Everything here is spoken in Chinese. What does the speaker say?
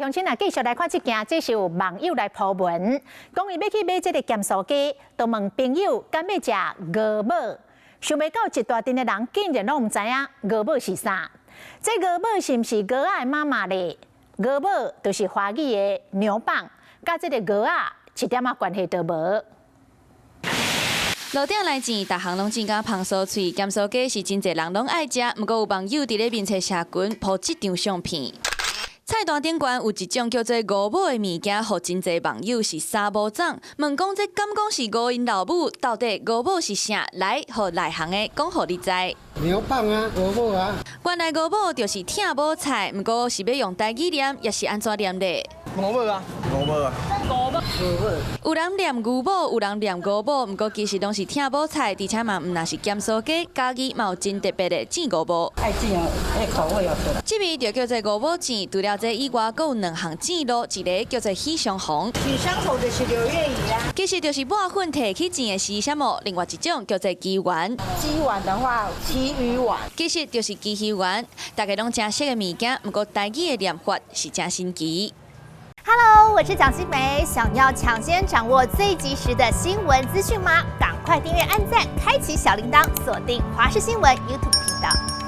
乡亲啊，继续来看这件，这是有网友来抛文，讲伊要去买这个咸酥鸡，就问朋友敢要食鹅母，想袂到一大群的人竟然拢唔知影鹅母是啥。这鹅母是毋是鹅仔的妈妈咧？鹅母就是华语的牛蒡，甲这个鹅仔一点仔关系都无。 路顶来钱，逐项拢真甲芳酥脆。咸酥鸡是真侪人拢爱食，毋过有网友伫咧面册社群抛这张相片。菜单顶悬有一种叫做五母的物件，互真侪网友是三无长。问讲这敢讲是五因老母？到底五母是啥？来，互内行的讲互你知。牛蒡啊，五母啊。原来五母就是疼母菜，毋过是要用台语念，也是安怎念咧？五母啊，五母啊。 有人念牛母，有人念五母，毋过其实拢是疼母菜，而且嘛毋那是咸酥鸡，家己嘛有真特别的煎五母。爱煎哦，迄口味又出来。这味就叫做五母煎，除了这以外，佫有两项煎路，一个叫做喜相逢。喜相逢就是六月鱼啊。其实就是麦粉摕去煎的是什么？另外一种叫做鸡丸。鸡丸的话，旗鱼丸。其实就是鸡鱼丸，大家拢真熟的物件，毋过台语的念法是真新奇。 Hello， 我是蒋欣梅。想要抢先掌握最及时的新闻资讯吗？赶快订阅、按赞、开启小铃铛，锁定华视新闻 YouTube 频道。